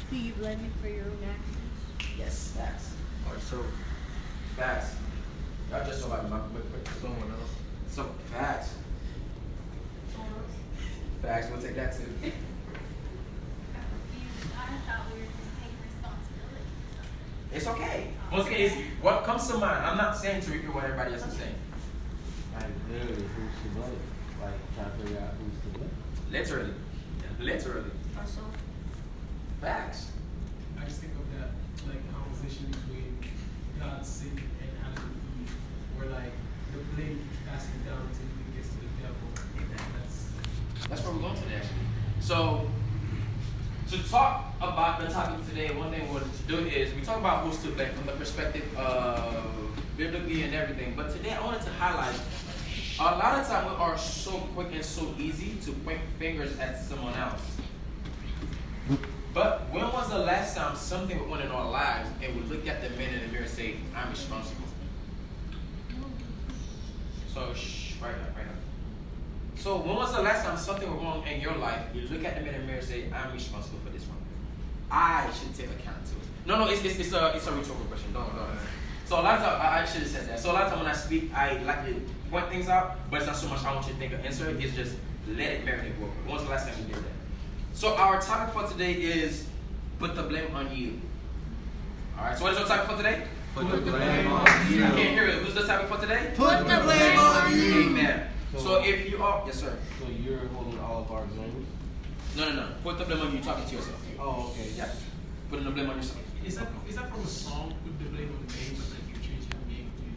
Do you blame him for your own actions? Yes, facts. Or so. Facts. Y'all just so like my quick. Someone else. So facts. Facts. We'll take that too. I'm confused. I thought we were just taking responsibility for something. It's okay. Once again, it's what comes to mind. I'm not saying to repeat what everybody else is saying. Like literally, who's to blame? Like trying to figure out who's to blame. Literally. Literally. Also, Facts. I just think of that like conversation between God, Satan, and Adam and Eve, where like the blame passing down until it gets to the devil. That's where we're going today, actually. So, to talk about the topic today, one thing we wanted to do is we talk about who's to blame from the perspective of biblically and everything. But today I wanted to highlight a lot of times we are so quick and so easy to point fingers at someone else. But when was the last time something went in our lives and we look at the man in the mirror and say, I'm responsible? So, right now, right now. So when was the last time something went wrong in your life, you look at the man in the mirror and say, I'm responsible for this one. I should take account to it. No, it's a rhetorical question. Don't. So a lot of times, I should have said that. So a lot of times when I speak, I like to point things out, but it's not so much I want you to think of answer. It's just let it marinate real quick. When was the last time you did that? So our topic for today is put the blame on you. Alright, so what is our topic for today? Put the blame on you. I can't hear it. Who's the topic for today? put the blame on you. Amen. So if you are, yes sir. So you're holding all of our blames? No. Put the blame on you, talking to yourself. Oh, okay. Yeah. Putting the blame on yourself. Is that from a song? Put the blame on the name, but then you change the name to you.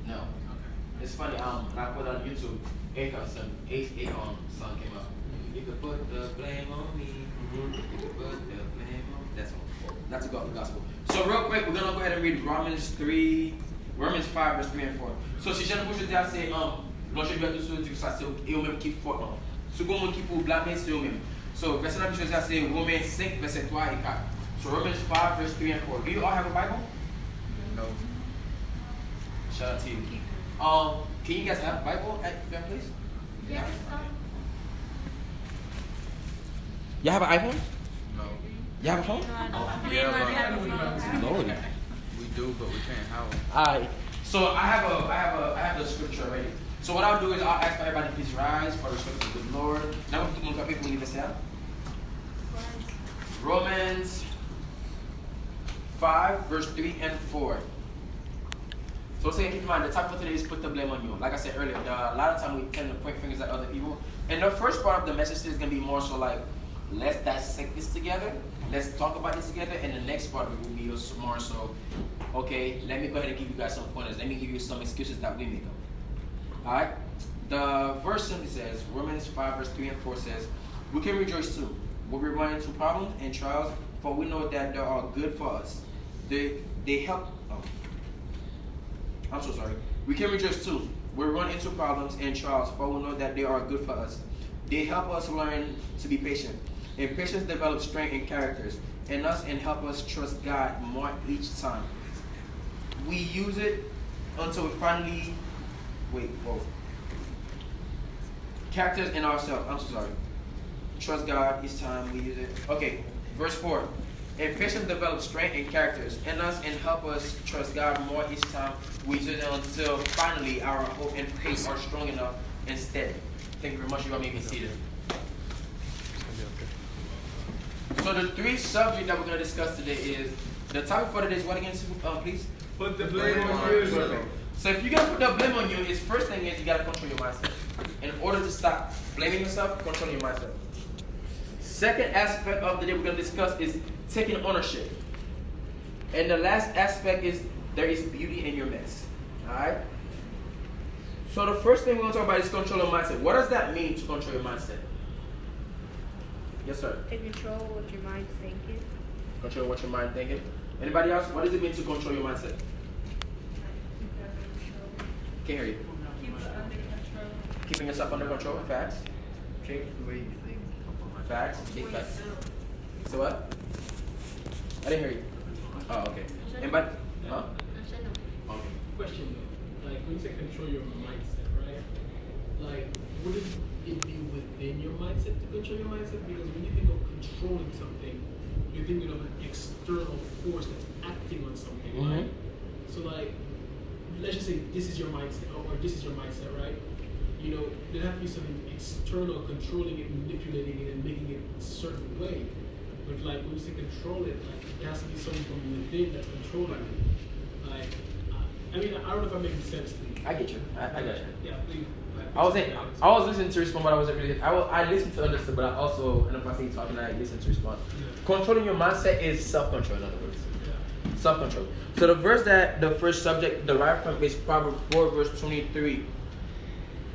No. Okay. It's funny, when I put on YouTube, Akon song came out. You could put the blame on me. You could put the blame on me. That's one. Not to go off the gospel. So real quick, we're gonna go ahead and read Romans 5, verse 3 and 4. So si jen pou jodi a se, l'ange lui a tout sur ça c'est eux même qui fort. Second monde qui pour blâmer c'est eux même. So verset number jodi a c'est Romains 5 verset 3 et 4. So Romans 5 verse 3 and 4. Do you all have a Bible? No. Shout out to you. Can you guys have a Bible at your place? Yes, You have an iPhone? No. You have a phone? Lordy. We do, but we can't have them. Alright. So I have the scripture already. So what I'll do is I'll ask for everybody to please rise for the scripture of the Lord. Now tout le monde capable pour l'universel. Romans 5 verse 3 and 4. So keep in mind, the topic for today is put the blame on you. Like I said earlier, a lot of times we tend to point fingers at other people. And the first part of the message is going to be more so like, let's dissect this together. Let's talk about this together. And the next part of it will be more so, okay, let me go ahead and give you guys some pointers. Let me give you some excuses that we make up. Alright? The verse simply says, Romans 5 verse 3 and 4 says, we can rejoice too when we run into problems and trials, for we know that they are good for us. They help. I'm so sorry. We can rejoice too. We run into problems and trials, for we know that they are good for us. They help us learn to be patient. And patience develops strength and characters in us and help us trust God more each time. We use it until we finally, characters in ourselves. I'm so sorry. Trust God each time we use it. Okay, verse 4. And patience develops strength and characters in us and help us trust God more each time we use it until finally our hope and faith are strong enough and steady. Thank you very much. You all may be seated. So the three subjects that we're going to discuss today is, the topic for today is what again, please? Put the blame on you. So if you're going to put the blame on you, is first thing is you got to control your mindset. In order to stop blaming yourself, control your mindset. Second aspect of the day we're going to discuss is taking ownership. And the last aspect is there is beauty in your mess. Alright? So the first thing we're going to talk about is control your mindset. What does that mean to control your mindset? Yes, sir. To control what your mind's thinking. Control what your mind thinking. Anybody else? What does it mean to control your mindset? Can't hear you. keep it under control. Keeping yourself under control. Facts. Change the way you think. Facts. Big facts. So what? I didn't hear you. Oh, okay. Anybody? Huh? Okay. Question though, like when you say control your mindset, right? Like, wouldn't it be within your mindset to control your mindset? Because when you think of controlling something, you're thinking of external force that's acting on something, right? So like, let's just say this is your mindset, or this is your mindset, right? You know, there has to be something external controlling it, manipulating it, and making it a certain way. But like when you say control it, like it has to be something from within that's controlling it. Like, I mean, I don't know if I'm making sense to you. I get you. I got you. Yeah, please. I was listening to respond, but I wasn't really. I listened to understand, but I also, and if I see talking, I listen to respond. Yeah. Controlling your mindset is self-control, in other words. Yeah. Self-control. So the verse that the first subject derived from is Proverbs 4, verse 23.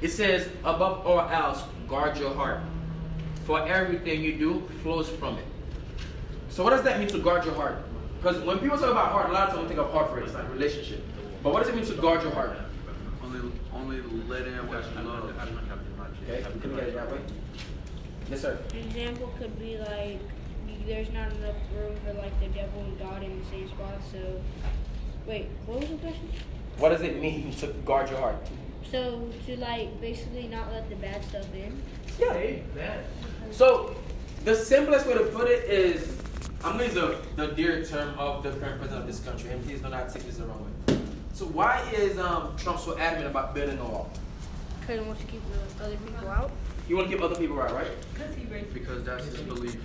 It says, above all else, guard your heart, for everything you do flows from it. So what does that mean to guard your heart? Because when people talk about heart, a lot of times we think of heart rate, it's like relationship. But what does it mean to guard your heart? Only let in what you love. Okay, you can get it that way. Yes, sir. An example could be like, there's not enough room for like the devil and God in the same spot. So, wait, what was the question? What does it mean to guard your heart? So to like basically not let the bad stuff in. Yeah. So the simplest way to put it is, I'm going to use the dear term of the current president of this country, and please do not take this the wrong way. So why is Trump so adamant about building a wall? Because he wants to keep the other people out. You want to keep other people out, right? Because that's his belief.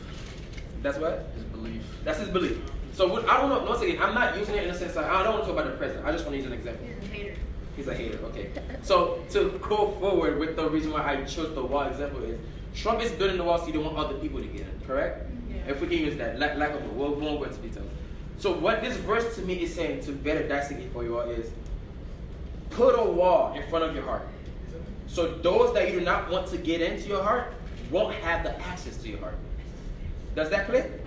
That's what? His belief. That's his belief. So what, I don't know. Once again, I'm not using it in a sense like I don't want to talk about the president. I just want to use an example. He's a hater. He's a hater. Okay. So to go forward with the reason why I chose the wall example is Trump is building the wall so he don't want other people to get in. Correct? Yeah. If we can use that, lack of we won't go into details. So what this verse to me is saying to better dissect it for you all is put a wall in front of your heart. So those that you do not want to get into your heart won't have the access to your heart. Does that clear?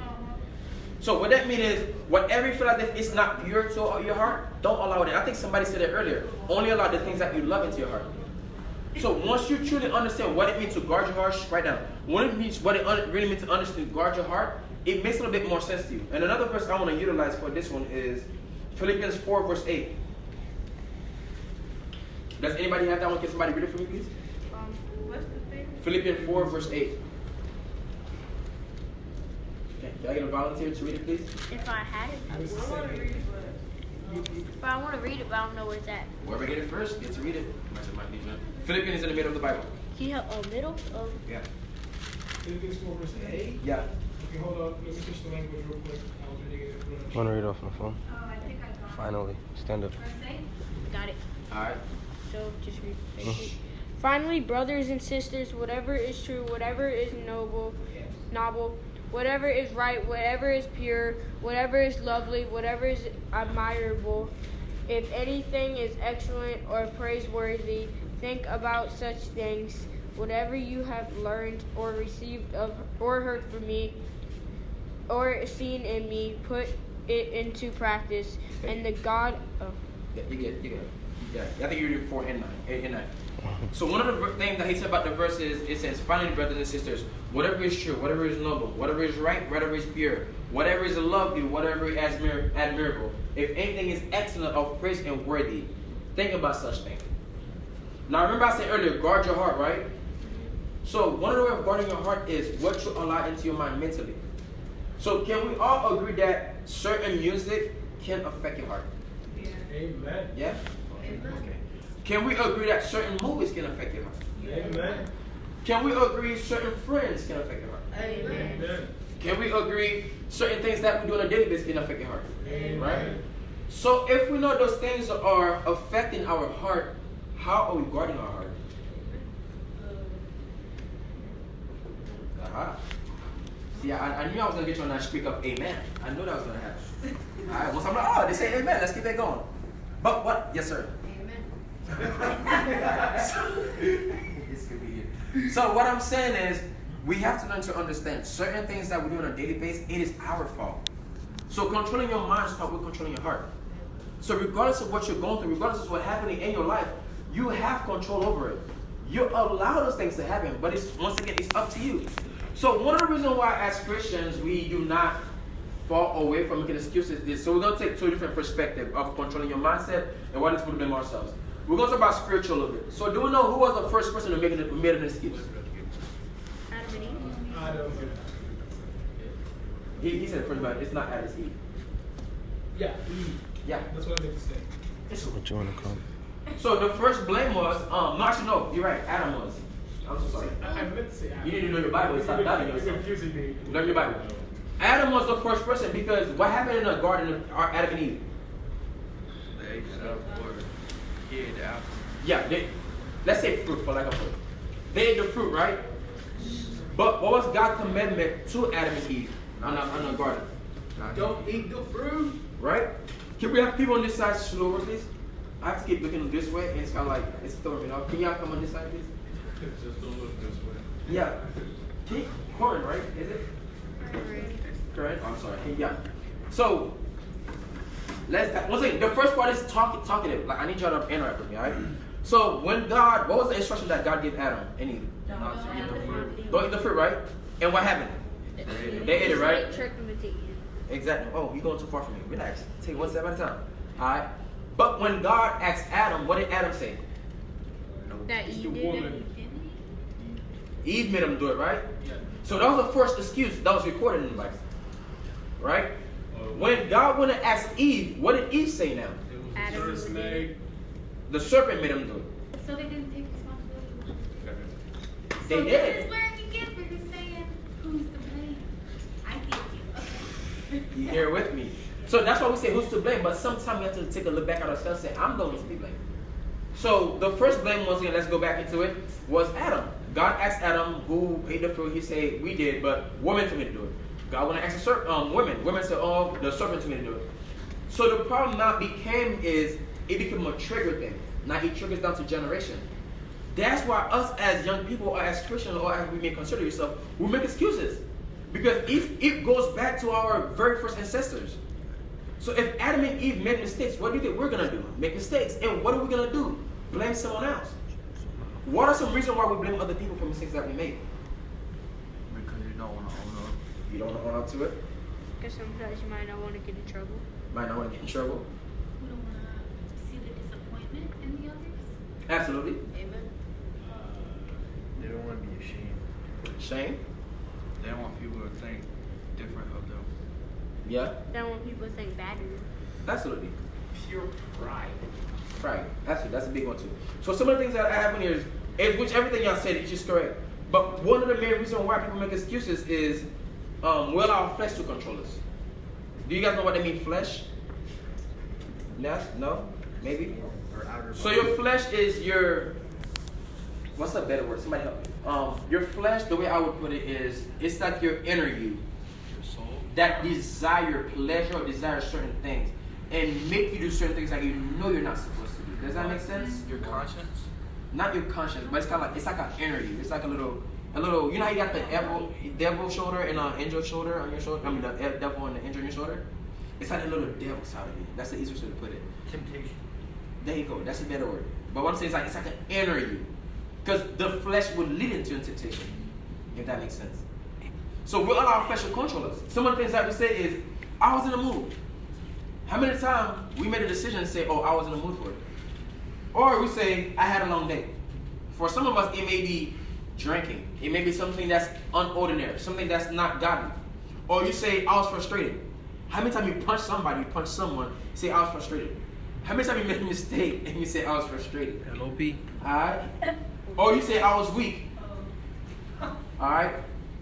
So what that means is, whatever you feel like if it's not pure to your heart, don't allow it in. I think somebody said it earlier. Only allow the things that you love into your heart. So once you truly understand what it means to guard your heart, write down. What it really means to understand guard your heart, it makes a little bit more sense to you. And another verse I want to utilize for this one is Philippians 4, verse 8. Does anybody have that one? Can somebody read it for me, please? What's the thing? Philippians 4, verse 8. Okay, can I get a volunteer to read it, please? If I had it, I What's would. the second? But I want to read it, but I don't know where it's at. Whoever get it first gets to read it. Philippians is in the middle of the Bible. Can you help middle? Yeah. Philippians 4 verse 8. Yeah. Okay, hold on. Let me switch the language real quick. I was reading it in English. Want to read off my phone? Oh, I think I got it. Finally, stand up. Got it. All right. So just read. Finally, brothers and sisters, whatever is true, whatever is noble, whatever is right, whatever is pure, whatever is lovely, whatever is admirable, if anything is excellent or praiseworthy, think about such things. Whatever you have learned or received of or heard from me or seen in me, put it into practice. And the God... Oh. Yeah, you get it. Yeah, I think you're reading 4 and 9. 8 and 9. So one of the things that he said about the verse is, it says, finally, brothers and sisters, whatever is true, whatever is noble, whatever is right, whatever is pure, whatever is lovely, whatever is admirable, if anything is excellent, of praise and worthy, think about such things. Now remember I said earlier, guard your heart, right? So one of the ways of guarding your heart is what you allow into your mind mentally. So can we all agree that certain music can affect your heart? Amen. Yeah? Okay. Can we agree that certain movies can affect your heart? Amen. Can we agree certain friends can affect your heart? Amen. Can we agree certain things that we do on a daily basis can affect your heart? Amen. Right? So if we know those things are affecting our heart, how are we guarding our heart? Aha. See, I knew I was going to get you on that streak of amen. I knew that was going to happen. All right, once I'm like, oh, they say amen. Let's keep that going. But what? Yes, sir. It's convenient. So what I'm saying is, we have to learn to understand certain things that we do on a daily basis, it is our fault. So controlling your mind starts with controlling your heart. So regardless of what you're going through, regardless of what's happening in your life, you have control over it. You allow those things to happen, but it's once again, it's up to you. So one of the reasons why as Christians we do not fall away from making excuses is, so we're going to take two different perspectives of controlling your mindset and what is to blame ourselves. We're going to talk about spiritual a little bit. So do we know who was the first person who made an excuse? Adam and Eve. Adam. He said first, but it's not Adam's Eve. Yeah, Eve. Yeah. That's what I meant to say. What you wanna call? So the first blame was, no, actually no, you're right, Adam was. I'm so sorry. I meant to say Adam. You need to know your Bible. Stop doubting You're yourself. confusing me. Learn your Bible. Adam was the first person because what happened in the garden of Adam and Eve? They ate the apple. He ate the apple. Yeah, let's say fruit for lack of fruit. They ate the fruit, right? But what was God's commandment to Adam and Eve on the garden? Don't eat the fruit. Right? Can we have people on this side slower, please? I have to keep looking this way, and it's kind of like, it's throwing me off. Can y'all come on this side, please? Just don't look this way. Yeah. Keep corn, right? Is it? Correct? I'm sorry. Yeah. So, once again, the first part is talkative. Like, I need y'all to interact with me, alright? So, when God, what was the instruction that God gave Adam and Eve? Not to eat the fruit. Don't eat the fruit, right? And what happened? They ate it, right? Trick them into eating. Exactly. Oh, you're going too far from me. Relax. Take one step at a time. Alright? But when God asked Adam, what did Adam say? That It's you the did woman. Eve made him do it, right? Yeah. So that was the first excuse that was recorded in the Bible. Right? When God went to ask Eve, what did Eve say now? Adam First did leg. The serpent made him do it. So they didn't take responsibility. They So did. this is where you get where you're saying, who's to blame? I get you. Okay. You here with me. So that's why we say who's to blame, but sometimes we have to take a look back at ourselves and say, I'm going to be blamed. So the first blame, once again, let's go back into it, was Adam. God asked Adam who ate the fruit. He said, we did, but women told me to do it. God went to ask the women. Women said, oh, the serpent told me to do it. So the problem now it became a trigger thing. Now it triggers down to generation. That's why us as young people or as Christians or as we may consider yourself, we make excuses. Because it goes back to our very first ancestors. So if Adam and Eve made mistakes, what do you think we're going to do? Make mistakes. And what are we going to do? Blame someone else. What are some reasons why we blame other people for mistakes that we made? Because you don't want to own up. You don't want to own up to it? Because sometimes you might not want to get in trouble. Might not want to get in trouble. We don't want to see the disappointment in the others. Absolutely. Amen. They don't want to be ashamed. Shame? They don't want people to think different of them. Yeah. Don't want people to think bad of you. Absolutely. Pure pride. Right. Absolutely. That's a big one too. So some of the things that I have in here is which everything y'all said is just correct. But one of the main reasons why people make excuses is we allow flesh to control us. Do you guys know what they mean, flesh? Yes? No? Maybe? Or outer So body. your flesh is your, what's a better word? Somebody help me. Your flesh, the way I would put it is, it's like your inner you Your soul. that desire pleasure or desire certain things and make you do certain things that you know you're not supposed to do. Does that make sense? Your conscience. Not your conscience, but it's kind of like, it's like an inner you. It's like a little, you know how you got the devil shoulder and an angel shoulder on your shoulder? I mean, the devil and the angel on your shoulder? It's like a little devil side of you. That's the easiest way to put it. Temptation. There you go. That's a better word. But what I'm saying is it's like an inner you. Because the flesh would lead into temptation, if that makes sense. So we allow our flesh to control us. Some of the things that we say is, I was in the mood. How many times we made a decision and say, oh, I was in the mood for it? Or we say, I had a long day. For some of us, it may be drinking. It may be something that's unordinary, something that's not godly. Or you say, I was frustrated. How many times you punch somebody, you punch someone, you say, I was frustrated? How many times you make a mistake and you say, I was frustrated? LOP. Alright? Or you say, I was weak. Alright?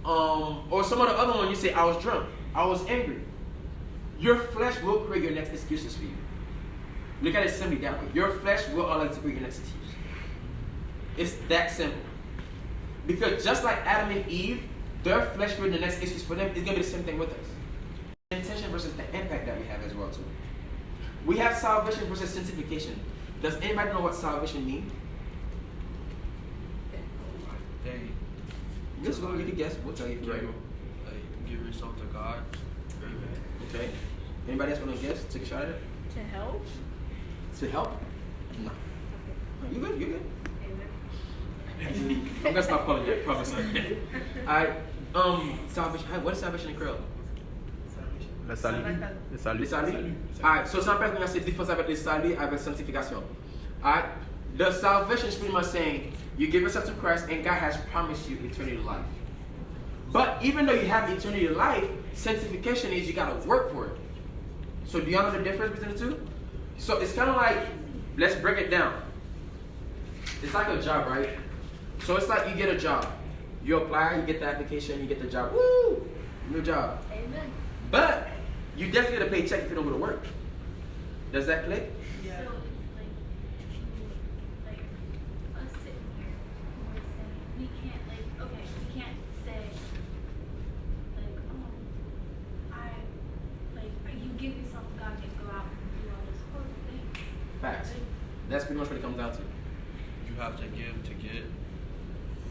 Or some of the other one, you say, I was drunk. I was angry. Your flesh will create your next excuses for you. Look at it simply that way. Your flesh will allow you to create your next excuse. It's that simple. Because just like Adam and Eve, their flesh created the next excuse for them, it's going to be the same thing with us. Intention versus the impact that we have as well too. We have salvation versus sanctification. Does anybody know what salvation means? Dang. Just go, you can guess. We'll tell you if you're right. Like, give yourself to God. Okay. Anybody else want to guess? Take a shot at it? To help? To help? No. You good? You good? I'm gonna stop calling you. I promise. Alright. Salvation. What is salvation in Creole? Le salut. Le salut. Le salut. Alright. So ça peut être différence avec le salut avec sanctification. Alright. The salvation is pretty much saying you give yourself to Christ and God has promised you eternity life. But even though you have eternity life, sanctification is you gotta work for it. So do y'all know the difference between the two? So it's kind of like, let's break it down. It's like a job, right? So it's like you get a job. You apply, you get the application, you get the job. Woo! New job. Amen. But you definitely get a paycheck if you don't go to work. Does that click? So it's like us sitting here, we're saying we can't we can't say like, you give yourself to God and go out and do all this horrible things. Facts. That's pretty much what it comes down to. You have to give to get.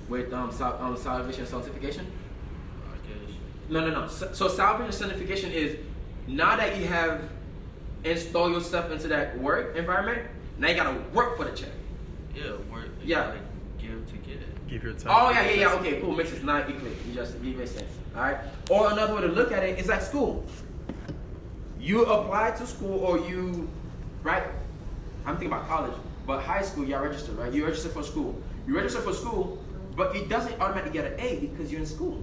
With salvation and sanctification? I guess. No. So salvation and sanctification is now that you have installed yourself into that work environment, now you gotta work for the check. Yeah, work. You Yeah. gotta give to get it. Give your time. Oh yeah. Okay, cool. Makes sense. Now it clear. You makes sense. All right. Or another way to look at it is like school. You apply to school, or you, right? I'm thinking about college, but high school, y'all register, right? You register for school. You register for school, but it doesn't automatically get an A because you're in school.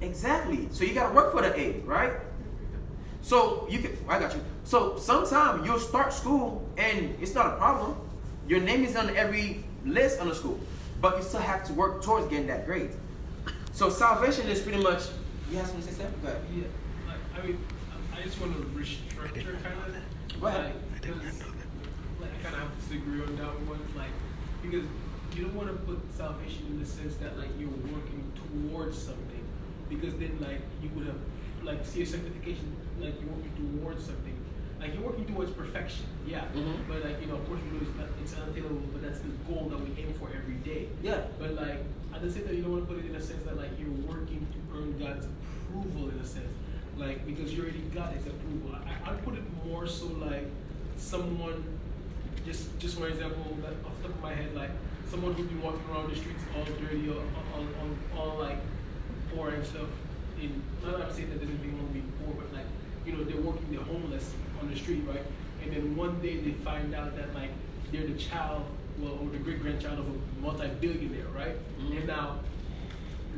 Exactly. So you gotta work for the A, right? So I got you. So sometime you'll start school and it's not a problem. Your name is on every list on the school, but you still have to work towards getting that grade. So salvation is pretty much. You have something to say, Sam? Go ahead. Yeah, like I mean, I just want to restructure kind of. Go ahead. Because I kind of have to disagree on that one, because you don't want to put salvation in the sense that you're working towards something, because then you would have see a sanctification you're working towards something, you're working towards perfection, yeah. Mhm. But of course we know it's unattainable, but that's the goal that we aim for every day. Yeah. But at the same time, you don't want to put it in a sense that you're working to earn God's approval in a sense, because you already got His approval. I'd put it more so someone, just for example, off the top of my head, someone who's been walking around the streets all dirty, or all poor and stuff. Not that I'm saying that there's anything wrong with being poor, but they're working, they're homeless on the street, right? And then one day they find out that they're the child, or the great grandchild of a multi-billionaire, right? Mm-hmm. And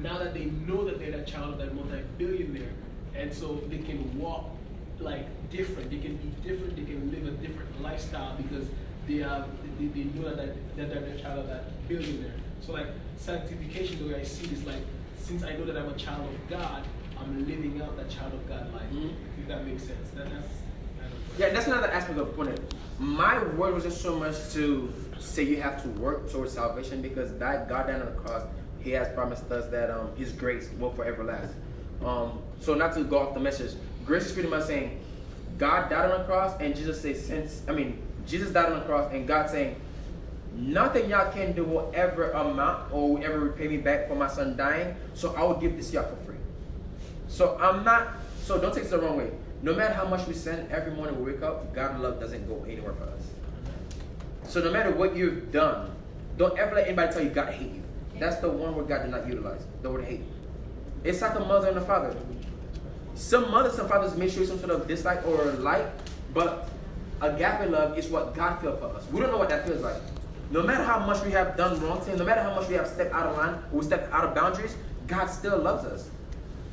now that they know that they're that child of that multi-billionaire, and so they can walk different, they can be different, they can live a different lifestyle because they know that they're the child of that billionaire. So sanctification, the way I see it, is since I know that I'm a child of God, I'm living out that child of God life. Mm-hmm. If that makes sense. That's another aspect of the point. My word was just so much to say you have to work towards salvation, because that God down on the cross, He has promised us that His grace will forever last. So not to go off the message, grace is pretty much saying God died on the cross, and Jesus says Jesus died on the cross, and God saying nothing y'all can do will ever amount or will ever repay me back for my son dying, so I will give this y'all for free. So don't take it the wrong way. No matter how much we sin, every morning we wake up, God's love doesn't go anywhere for us. So no matter what you've done, don't ever let anybody tell you God hate you. That's the one word God did not utilize, the word hate. It's like a mother and a father. Some mothers and fathers may show you some sort of dislike or like, but agape love is what God feels for us. We don't know what that feels like. No matter how much we have done wrong to Him, no matter how much we have stepped out of line, or we stepped out of boundaries, God still loves us.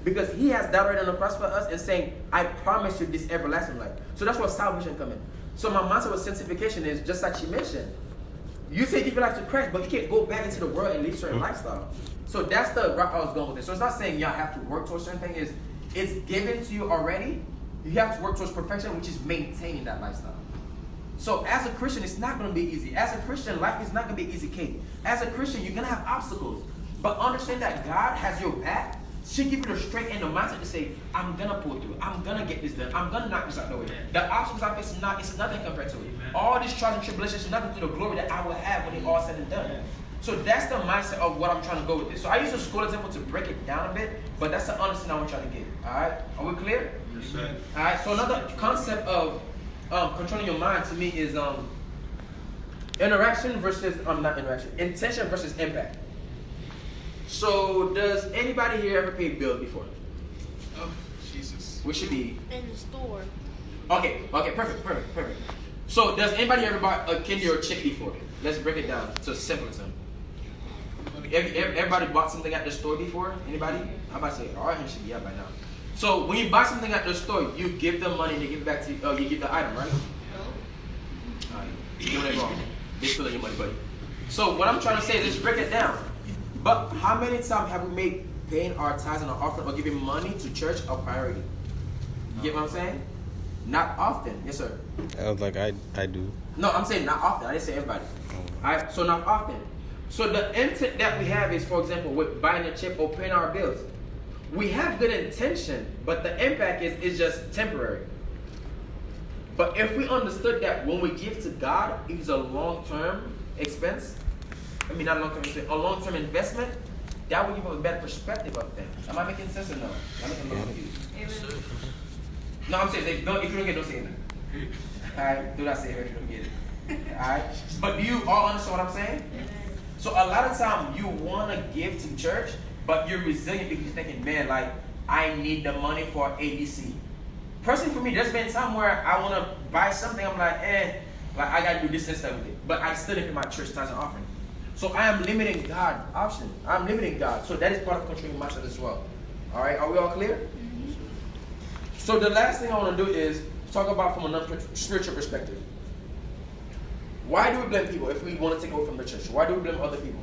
Because He has died right on the cross for us and saying, I promise you this everlasting life. So that's where salvation comes in. So my mindset with sanctification is, just like she mentioned, you say give your life to Christ, but you can't go back into the world and live a certain lifestyle. So that's the route I was going with it. So it's not saying y'all have to work towards certain things. It's given to you already. You have to work towards perfection, which is maintaining that lifestyle. So as a Christian, it's not going to be easy. As a Christian, life is not going to be easy cake. As a Christian, you're going to have obstacles. But understand that God has your back. She'll give you the strength and the mindset to say, I'm going to pull through. I'm going to get this done. I'm going to knock this out the way. The obstacles I face it's nothing compared to it. All these trials and tribulations is nothing to the glory that I will have when it all said and done. So that's the mindset of what I'm trying to go with this. So I use a school example to break it down a bit, but that's the understanding I want y'all to get. Alright? Are we clear? Yes, sir. Alright, so another concept of controlling your mind to me is intention versus impact. So does anybody here ever pay bills before? Oh, Jesus. We should be. In the store. Okay, perfect. So does anybody ever buy a candy or a chick before? Let's break it down to simple terms. Everybody bought something at the store before? Anybody? I'm about to say, all right, should be out by now. So when you buy something at the store, you give them money and they give it back to you. You give the item, right? Alright, you're doing it wrong. They're stealing your money, buddy. So what I'm trying to say is, let's break it down. But how many times have we made paying our tithes and our offering or giving money to church a priority? You get what I'm saying? Not often. Yes, sir. I was like, I do. No, I'm saying not often. I didn't say everybody. Alright, so not often. So the intent that we have is, for example, with buying a chip or paying our bills. We have good intention, but the impact is just temporary. But if we understood that when we give to God, it's a long-term expense, not a long-term expense, a long-term investment, that would give us a better perspective of things. Am I making sense or no? I'm making a little confused. No, I'm saying, if you don't get it, don't say anything. Alright, do not say it if you don't get it. Alright? But do you all understand what I'm saying? So a lot of time you want to give to church, but you're resilient because you're thinking, man, like, I need the money for ABC. Personally for me, there's been time where I want to buy something, I'm like, I got to do this and stuff with it. But I still didn't pay my church tithes and offering. So I am limiting God option. I'm limiting God. So that is part of controlling myself as well. Alright, are we all clear? Mm-hmm. So the last thing I want to do is talk about from a non-spiritual perspective. Why do we blame people if we want to take over from the church? Why do we blame other people?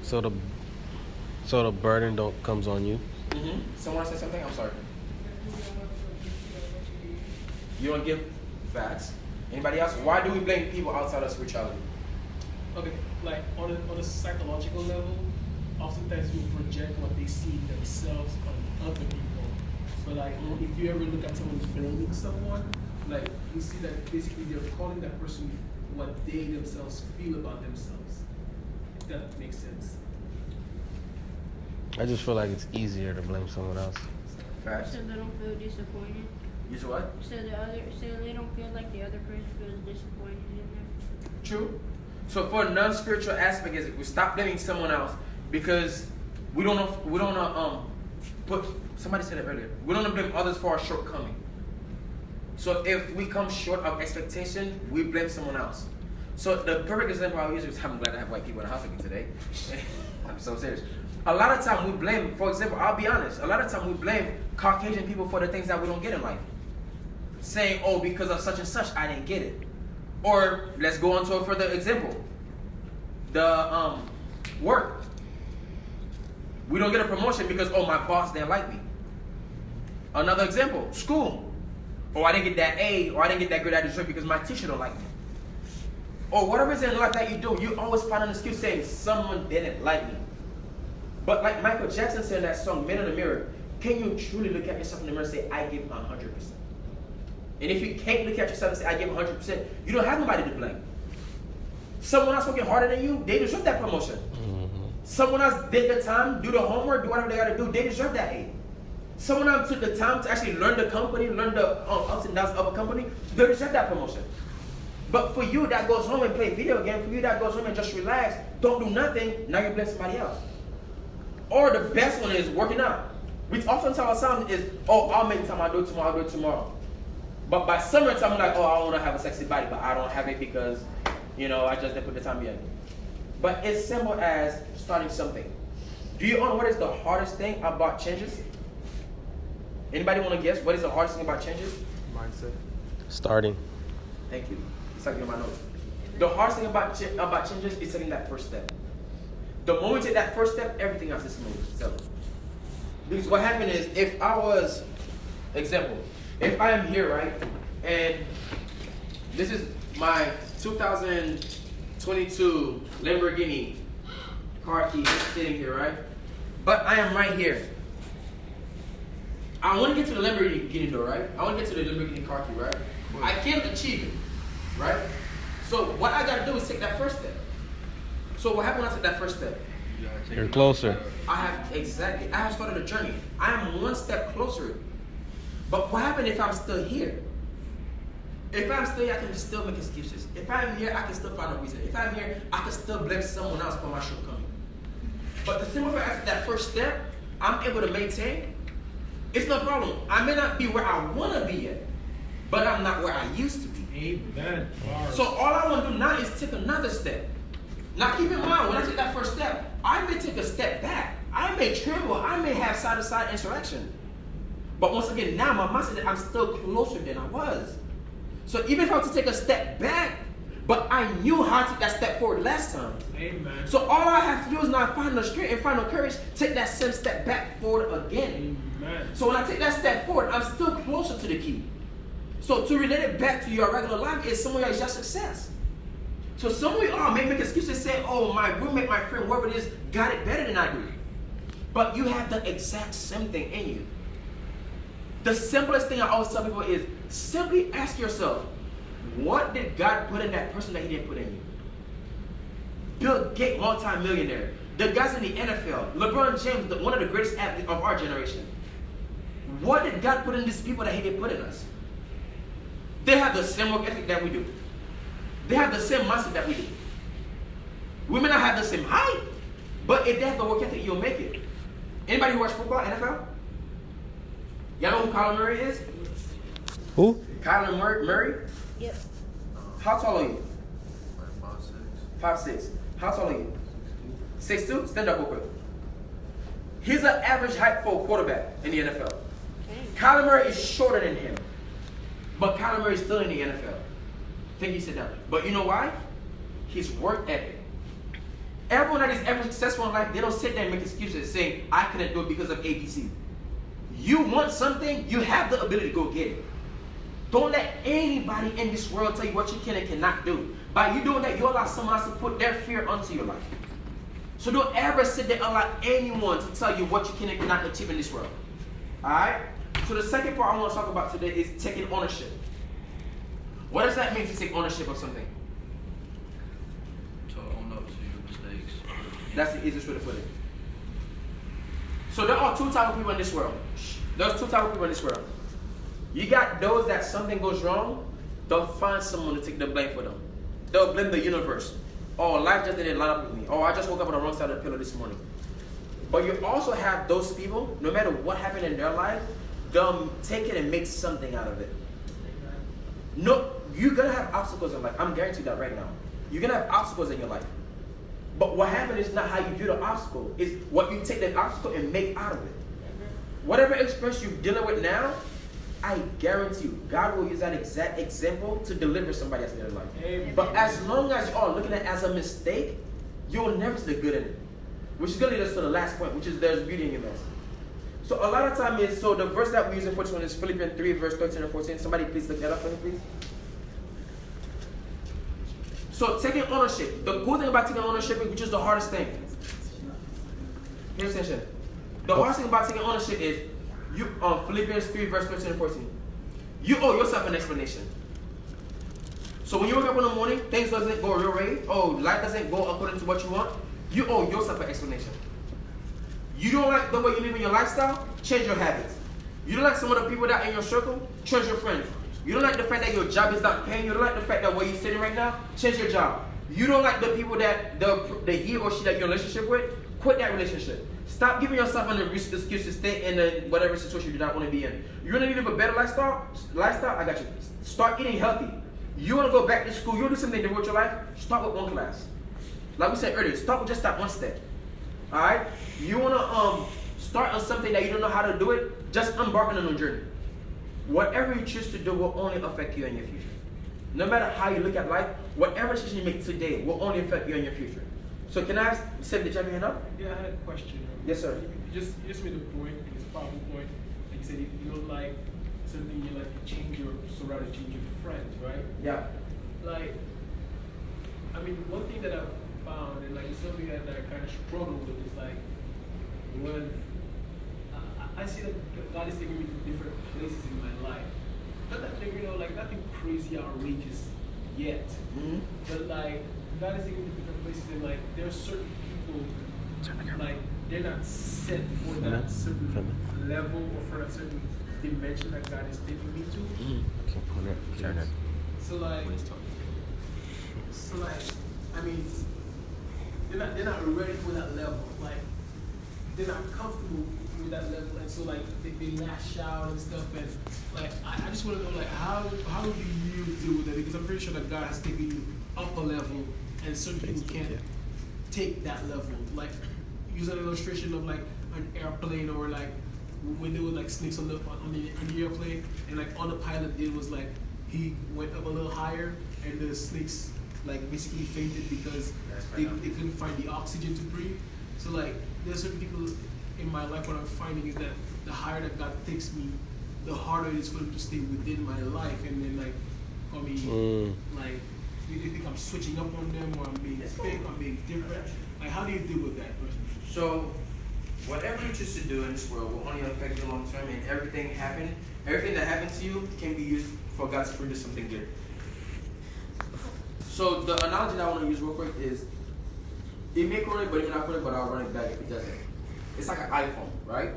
So the burden comes on you. Mm-hmm. Someone say something? I'm sorry. You don't give facts. Anybody else? Why do we blame people outside of spirituality? Okay, like on a psychological level, oftentimes we project what they see in themselves on other people. But like, if you ever look at someone blaming someone, like you see that basically they're calling that person what they themselves feel about themselves. If that makes sense. I just feel like it's easier to blame someone else. Facts. So they don't feel disappointed. You say what? So they don't feel like the other person feels disappointed in them. True. So for a non-spiritual aspect is we stop blaming someone else because we don't put, somebody said it earlier, we don't blame others for our shortcoming. So if we come short of expectation, we blame someone else. So the perfect example I use is, I'm glad I have white people in the house with me today. I'm so serious. A lot of time we blame, for example, I'll be honest, a lot of time we blame Caucasian people for the things that we don't get in life. Saying, oh, because of such and such, I didn't get it. Or let's go on to a further example. The work. We don't get a promotion because, oh, my boss didn't like me. Another example, school. Oh, I didn't get that A, or I didn't get that grade I deserve because my teacher don't like me. Or whatever is in life that you do, you always find an excuse saying someone didn't like me. But like Michael Jackson said in that song, Men in the Mirror, can you truly look at yourself in the mirror and say, I give 100%? And if you can't look at yourself and say, I give 100%, you don't have nobody to blame. Someone else working harder than you, they deserve that promotion. Mm-hmm. Someone else did the time, do the homework, do whatever they got to do, they deserve that A. Someone else took the time to actually learn the company, learn the ups and downs of a company, they deserve that promotion. But for you that goes home and play video games, for you that goes home and just relax, don't do nothing, now you blame somebody else. Or the best one is working out. We often tell ourselves is, oh, I'll make time, I'll do it tomorrow. But by summertime, I'm like, oh, I want to have a sexy body, but I don't have it because, I just didn't put the time in. But it's simple as starting something. Do you know what is the hardest thing about changes? Anybody want to guess what is the hardest thing about changes? Mindset. Starting. Thank you. It's like in my notes. The hardest thing about changes is taking that first step. The moment you take that first step, everything else is smooth. So, because what happened is, if I was, example, if I am here, right, and this is my 2022 Lamborghini car key sitting here, right, but I am right here. I want to get to the Lamborghini door, right? I want to get to the Lamborghini car key, right? I can't achieve it, right? So what I got to do is take that first step. So what happened when I took that first step? You're closer. I have started a journey. I am one step closer. But what happened if I'm still here? If I'm still here, I can still make excuses. If I'm here, I can still find a reason. If I'm here, I can still blame someone else for my shortcoming. But the simple fact, after that first step, I'm able to maintain. It's no problem. I may not be where I want to be yet, but I'm not where I used to be. Amen. So all I want to do now is take another step. Now keep in mind, when I take that first step, I may take a step back. I may tremble. I may have side-to-side interaction. But once again, now my mindset that I'm still closer than I was. So even if I was to take a step back, but I knew how to take that step forward last time. Amen. So all I have to do is now find the strength and find the courage, take that same step back forward again. Amen. So when I take that step forward, I'm still closer to the key. So to relate it back to your regular life is some of your success. So some of you all may make excuses and say, oh, my roommate, my friend, whoever it is, got it better than I do. But you have the exact same thing in you. The simplest thing I always tell people is simply ask yourself, what did God put in that person that he didn't put in you? Bill Gates, multi-millionaire. The guys in the NFL, LeBron James, one of the greatest athletes of our generation. What did God put in these people that he didn't put in us? They have the same work ethic that we do. They have the same mindset that we do. We may not have the same height, but if they have the work ethic, you'll make it. Anybody who watch football, NFL? Y'all know who Kyler Murray is? Who? Kyler Murray? Yep. How tall are you? Like 5'6". 5'6". How tall are you? 6'2"? Stand up real quick. He's an average height for a quarterback in the NFL. Kyler Murray is shorter than him. But Kyler Murray is still in the NFL. Think he sit down. But you know why? His work ethic. Everyone that is ever successful in life, they don't sit there and make excuses saying, I couldn't do it because of ABC. You want something, you have the ability to go get it. Don't let anybody in this world tell you what you can and cannot do. By you doing that, you allow someone else to put their fear onto your life. So don't ever sit there and allow anyone to tell you what you can and cannot achieve in this world. Alright? So the second part I want to talk about today is taking ownership. What does that mean to take ownership of something? To own up to your mistakes. That's the easiest way to put it. So there are two types of people in this world. There's two types of people in this world. You got those that something goes wrong, they'll find someone to take the blame for them. They'll blame the universe. Oh, life just didn't line up with me. Oh, I just woke up on the wrong side of the pillow this morning. But you also have those people, no matter what happened in their life, they'll take it and make something out of it. No, you're going to have obstacles in life. I'm guaranteed that right now. You're going to have obstacles in your life. But what happens is not how you view the obstacle. It's what you take the obstacle and make out of it. Whatever experience you're dealing with now, I guarantee you, God will use that exact example to deliver somebody else in their life. Amen. But as long as you are looking at it as a mistake, you will never see the good in it. Which is going to lead us to the last point, which is there's beauty in your mess. So a lot of time is, so the verse that we use in 41 is Philippians 3, verse 13 and 14. Somebody please look that up for me, please. So taking ownership. The cool thing about taking ownership, which is the hardest thing. Pay attention. The hardest thing about taking ownership is, you Philippians 3, verse 13 and 14. You owe yourself an explanation. So when you wake up in the morning, things doesn't go your way, life doesn't go according to what you want, you owe yourself an explanation. You don't like the way you live in your lifestyle, change your habits. You don't like some of the people that are in your circle, change your friends. You don't like the fact that your job is not paying, you don't like the fact that where you're sitting right now, change your job. You don't like the people that the he or she that you're in a relationship with, quit that relationship. Stop giving yourself an excuse to stay in whatever situation you do not want to be in. You want to live a better lifestyle? I got you. Start eating healthy. You want to go back to school, you want to do something different with your life? Start with one class. Like we said earlier, start with just that one step. Alright? You want to start on something that you don't know how to do it, just embark on a new journey. Whatever you choose to do will only affect you in your future. No matter how you look at life, whatever decision you make today will only affect you in your future. So can I ask, Seb, did you have your hand up? Yeah, I had a question. Yes, sir. You just made a point, it's a powerful point. Like you said, if you don't like something in your life, you change your surroundings, change your friends, right? Yeah. Like, I mean, one thing that I've found, and like it's something that I kind of struggle with, is like when I see that God is taking me to different places in my life. Not that, like nothing crazy, outrageous yet, but like God is taking me to different places, and like there are certain people, like they're not set for that certain level or for that certain dimension that God is taking me to. Turn it. So like, I mean, they're not ready for that level. Like, they're not comfortable with that level, and so like they lash out and stuff. And like, I just want to know, like, how do you deal with that? Because I'm pretty sure that God has taken you up a level, and certain people take that level. Like use an illustration of like an airplane or like when there were like snakes on the airplane, and like all the pilot did was like he went up a little higher, and the snakes like basically fainted because they couldn't find the oxygen to breathe. So like there's certain people in my life, what I'm finding is that the higher that God takes me, the harder it is for them to stay within my life, and then like call me like they think I'm switching up on them, or I'm being fake, or I'm being different. Like how do you deal with that person? So, whatever you choose to do in this world will only affect you long term, and everything that happens to you can be used for God to produce something good. So the analogy that I want to use real quick is, it may correct, but it may not correct, but I'll run it back if it doesn't. It's like an iPhone, right?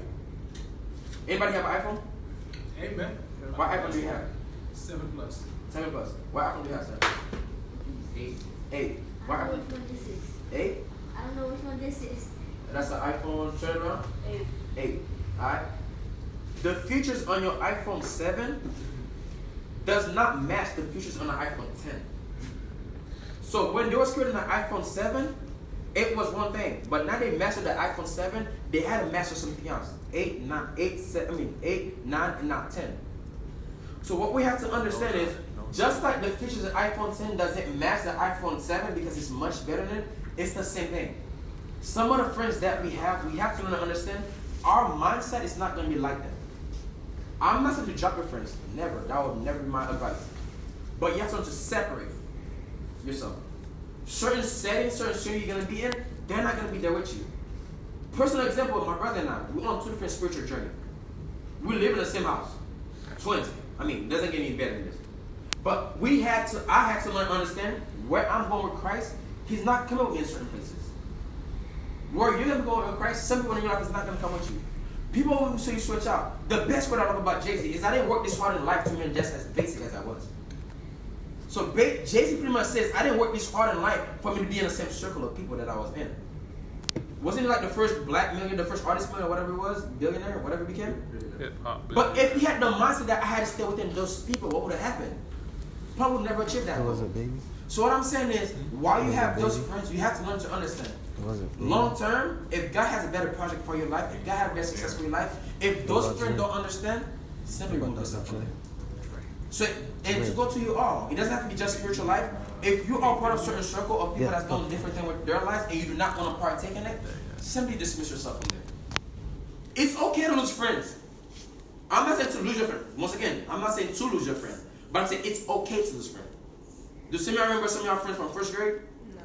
Anybody have an iPhone? Amen. What iPhone do you have? 7 Plus. 7 Plus. What iPhone do you have, sir? 8. What I don't know iPhone? which one this is. 8? I don't know which one this is. That's an iPhone, turn it around? 8. Alright? The features on your iPhone 7 does not match the features on the iPhone 10. So when they were creating the iPhone 7, it was one thing. But now they mastered the iPhone 7, they had to master something else. 8, 9, and now 10. So what we have to understand is, just like the features of iPhone 10 doesn't match the iPhone 7 because it's much better than it, it's the same thing. Some of the friends that we have to learn to understand, our mindset is not going to be like that. I'm not saying to drop your friends. Never. That would never be my advice. But you have to learn to separate yourself. Certain settings, certain settings you're going to be in, they're not going to be there with you. Personal example, my brother and I, we're on 2 different spiritual journeys. We live in the same house. Twins. It doesn't get any better than this. But I had to learn to understand where I'm going with Christ. He's not coming with me in certain places. Where you're going to go with Christ, some people in your life is not going to come with you. People who say you switch out. The best word I love about Jay-Z is I didn't work this hard in life to be just as basic as I was. So Jay-Z pretty much says, I didn't work this hard in life for me to be in the same circle of people that I was in. Wasn't he like the first black millionaire, the first artist millionaire, whatever it was, billionaire, whatever it became? But if he had the mindset that I had to stay within those people, what would have happened? Probably would never achieve that. Was it baby? So what I'm saying is, while you have those friends, you have to learn to understand. Long term, if God has a better project for your life, if God has a better success for your life, if those friends don't understand, simply remove yourself from them. So, and to go to you all, it doesn't have to be just spiritual life. If you are part of a certain circle of people that's doing different things with their lives and you do not want to partake in it, simply dismiss yourself from them. It's okay to lose friends. I'm not saying to lose your friend. Once again, I'm not saying to lose your friend, but I'm saying it's okay to lose friends. Do some of y'all remember some of y'all friends from first grade? No.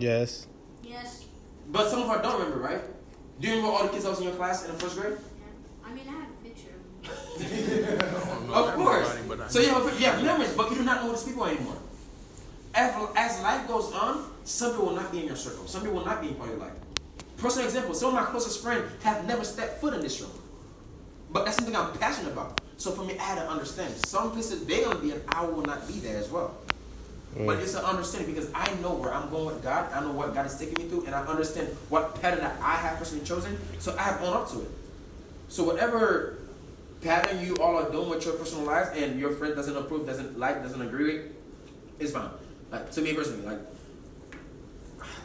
Yes. Yes. But some of y'all don't remember, right? Do you remember all the kids that was in your class in the first grade? Yeah. I mean, I have a picture of them. Of course. So you have memories, but you do not know those people anymore. As life goes on, some people will not be in your circle. Some people will not be in part of your life. Personal example, some of my closest friends have never stepped foot in this room. But that's something I'm passionate about. So for me, I had to understand. Some places they're going to be and I will not be there as well. But it's an understanding because I know where I'm going with God. I know what God is taking me through. And I understand what pattern that I have personally chosen. So I have owned up to it. So whatever pattern you all are doing with your personal lives and your friend doesn't approve, doesn't like, doesn't agree with, it's fine. Like, to me personally, like,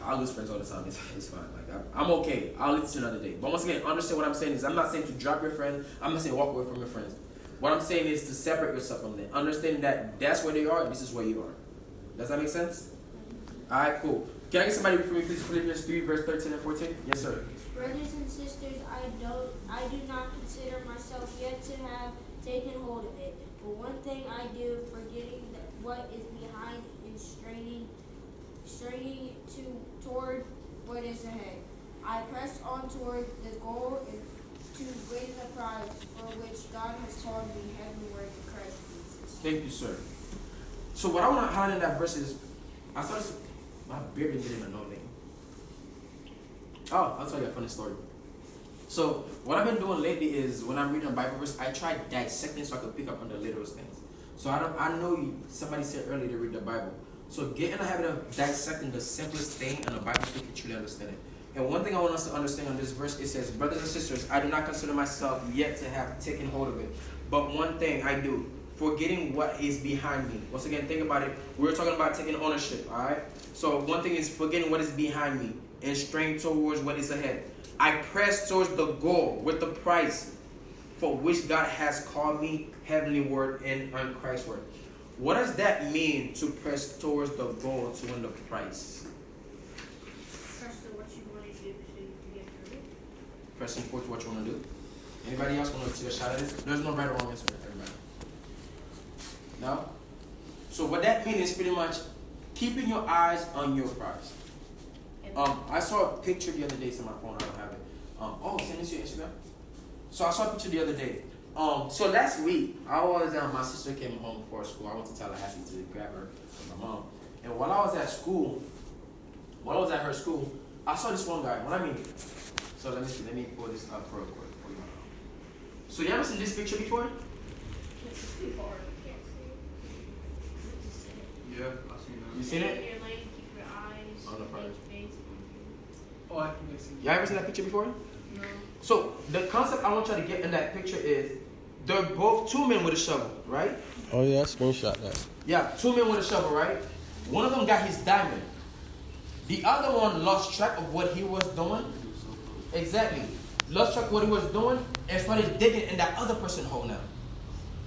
I lose friends all the time. It's fine. Like, I'm okay. I'll listen to another day. But once again, understand what I'm saying is I'm not saying to drop your friend. I'm not saying walk away from your friends. What I'm saying is to separate yourself from them. Understand that that's where they are and this is where you are. Does that make sense? All right, cool. Can I get somebody for me, please? Philippians 3, verse 13 and 14. Yes, sir. Brothers and sisters, I do not consider myself yet to have taken hold of it. But one thing I do, forgetting that what is behind and straining toward what is ahead. I press on toward the goal to win the prize for which God has called me heavenward in Christ Jesus. Thank you, sir. So what I want to highlight in that verse is, I started, my beard been getting annoying. Oh, I'll tell you a funny story. So what I've been doing lately is when I'm reading a Bible verse, I try dissecting so I can pick up on the literal things. So I know somebody said earlier to read the Bible. So get in the habit of dissecting the simplest thing in the Bible so you can truly understand it. And one thing I want us to understand on this verse, it says, brothers and sisters, I do not consider myself yet to have taken hold of it. But one thing I do, forgetting what is behind me. Once again, think about it. We're talking about taking ownership, all right? So one thing is forgetting what is behind me and strain towards what is ahead. I press towards the goal with the prize for which God has called me, heavenly word and on Christ's word. What does that mean, to press towards the goal to win the prize? Press to what you want to do so you can get through it. Pressing towards what you want to do. Anybody else want to take a shot at it? There's no right or wrong answer, everybody. No? So what that means is pretty much keeping your eyes on your prize. I saw a picture the other day. It's on my phone. I don't have it. Send it to your Instagram. So I saw a picture the other day. So last week, I was my sister came home for school. I went to Tallahassee to grab her from my mom. And while I was at school, her school, I saw this one guy. So let me see. Let me pull this up real quick for you. So you ever seen this picture before? Yeah, I've seen that. You seen it? Your leg, keep your eyes On the prize. your face. Oh, I think I see. You ever seen that picture before? No. So the concept I want y'all to get in that picture is they're both two men with a shovel, right? Oh yeah, screenshot that. Yeah, two men with a shovel, right? One of them got his diamond. The other one lost track of what he was doing. Exactly. Lost track of what he was doing and started digging in that other person's hole now.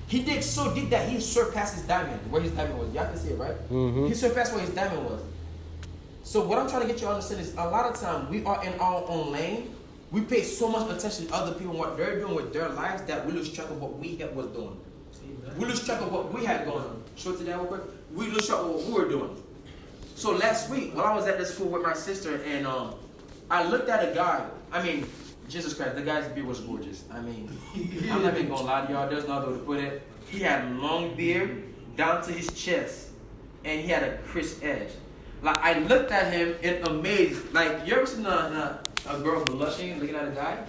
He dig so deep that he surpassed his diamond, where his diamond was. Y'all can see it, right? Mm-hmm. He surpassed where his diamond was. So what I'm trying to get you to understand is a lot of time we are in our own lane. We pay so much attention to other people and what they're doing with their lives that we lose track of what we was doing. We lose track of what we had going on. Show it to that real quick. We lose track of what we were doing. So last week, while I was at the school with my sister, and I looked at a guy. I mean, Jesus Christ, the guy's beard was gorgeous. I mean, I'm not even gonna lie to y'all. There's no other way to put it. He had long beard down to his chest, and he had a crisp edge. Like I looked at him in amazed. Like you ever seen a girl blushing looking at a guy?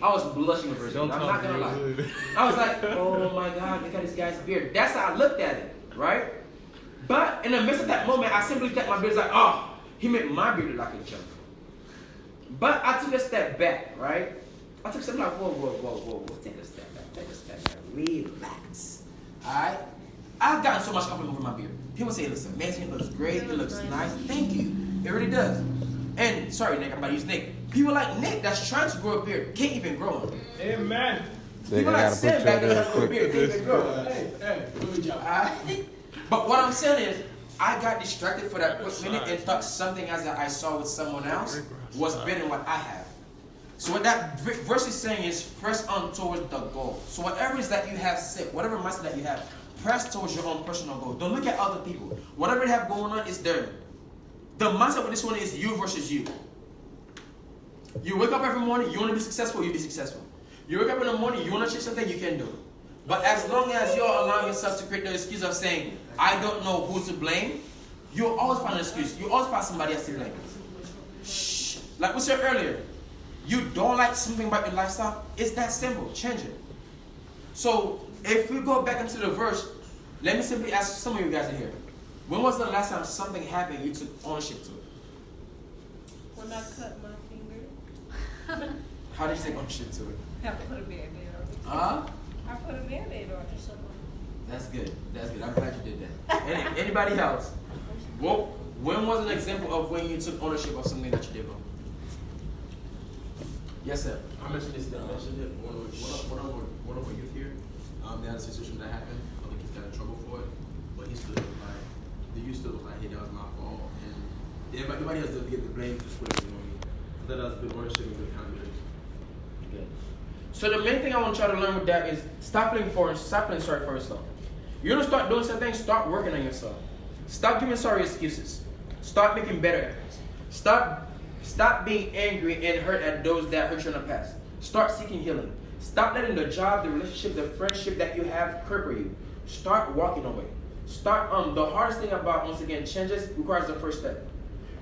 I was blushing over it. I'm not gonna lie. I was like, oh my God, look at this guy's beard. That's how I looked at it, right? But in the midst of that moment, I simply looked at my beard like, oh, he made my beard look like a joke. But I took a step back, right? I took a step like, whoa. Take a step back. Relax. Alright? I've gotten so much compliment over my beard. People say it looks amazing, it looks great, it looks nice. Thank you. It really does. And sorry, Nick, I'm about to use Nick. People like Nick that's trying to grow a beard can't even grow one. Amen. People like Sam back there that grow a beard can't even grow. Hey, good job. But what I'm saying is, I got distracted for that quick minute and thought something as I saw with someone else was better than what I have. So what that verse is saying is press on towards the goal. So whatever it is that you have set, whatever mindset that you have, press towards your own personal goal. Don't look at other people. Whatever they have going on is there. The mindset with this one is you versus you. You wake up every morning, you want to be successful, you be successful. You wake up in the morning, you want to achieve something, you can do it. But as long as you're allowing yourself to create the excuse of saying, I don't know who to blame, you'll always find an excuse. You always find somebody else to blame. Shh. Like we said earlier, you don't like something about your lifestyle, it's that simple. Change it. So if we go back into the verse, let me simply ask some of you guys in here. When was the last time something happened you took ownership to it? When I cut my finger, How did you take ownership to it? I put a band-aid on it. Huh? I put a band-aid on it. That's good. I'm glad you did that. Anybody else? Well, when was an example of when you took ownership of something that you did wrong? Yes, sir. I mentioned this. I mentioned it. One of our youth here. They had a situation that happened. Other kids got in trouble for it, but he stood up like the youth stood up like, "Hey, that was my fault," and everybody else doesn't get the blame for splitting on me. So that was good ownership and good accountability. Good. So the main thing I want to try to learn with that is stop feeling sorry for yourself. You're gonna start doing something. Start working on yourself. Stop giving sorry excuses. Start making better efforts. Stop being angry and hurt at those that hurt you in the past. Start seeking healing. Stop letting the job, the relationship, the friendship that you have cripple you. Start walking away. The hardest thing about, once again, changes requires the first step.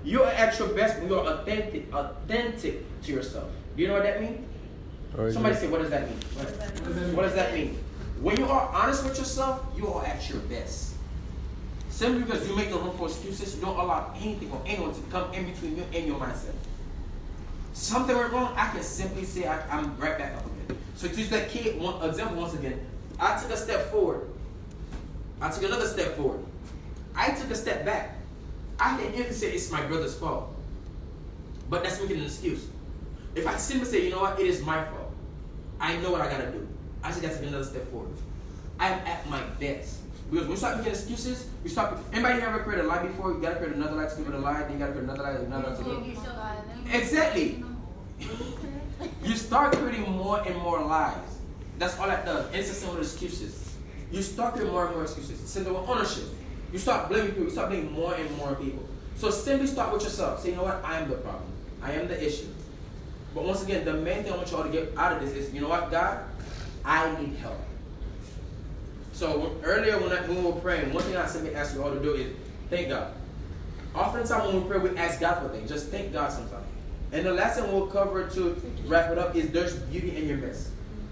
You are at your best when you're authentic to yourself. Do you know what that means? Somebody say, what does that mean? What does that mean? When you are honest with yourself, you are at your best. Simply because you make no room for excuses, you don't allow anything or anyone to come in between you and your mindset. Something went wrong, I can simply say I'm right back up again. So to use that kid example once again, I took a step forward. I took another step forward. I took a step back. I didn't even say it's my brother's fault. But that's making an excuse. If I simply say, you know what, it is my fault. I know what I gotta do. I just gotta take another step forward. I am at my best. Because when you start making excuses, you stop. Anybody ever create a lie before? You gotta create another lie to give it a lie, then you gotta create another lie, another lie to give it. Exactly. You start creating more and more lies. That's all that does. And it's the same with excuses. You start creating more and more excuses. It's same with ownership. You start blaming people. You start blaming more and more people. So simply start with yourself. Say, you know what? I am the problem. I am the issue. But once again, the main thing I want you all to get out of this is, you know what, God? I need help. So earlier when we were praying, one thing I simply ask you all to do is thank God. Oftentimes when we pray, we ask God for things. Just thank God sometimes. And the last thing we'll cover to wrap it up is there's beauty in your mess.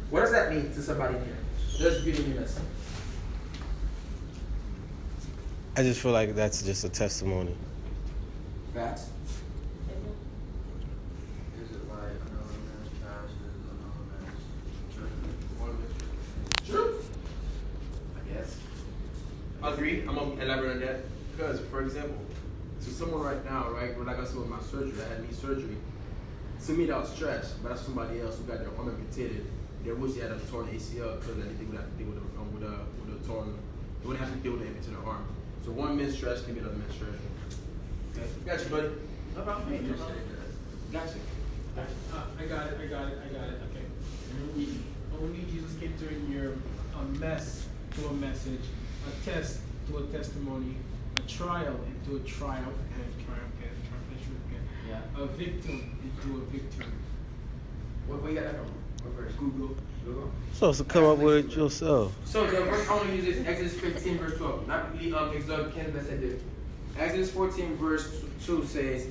What does that mean to somebody here? There's beauty in your mess. I just feel like that's just a testimony. Facts. Is it like another man's trash is another man's treasure? One man's treasure. True. I guess. I agree. I'm gonna elaborate on that because, for example, to someone right now, right, like I said with my surgery, I had knee surgery. To me, that was trash, but that's somebody else who got their arm amputated. They wish they had a torn ACL because they would have to deal with a torn. They wouldn't have to deal with an amputated arm. So one man's trash can be another man's treasure. Okay, got you, buddy. No problem. Hey, no problem. Gotcha. I got it. Okay. Only Jesus can turn your a mess to a message, a test to a testimony, a trial into a triumph, Yeah. a victim into a victory. Where you got that from? What verse? Google. Supposed to come up with it yourself. So the verse I want to use is Exodus 15 verse 12. Not really exalt Ken that said this. Exodus 14 verse 2 says,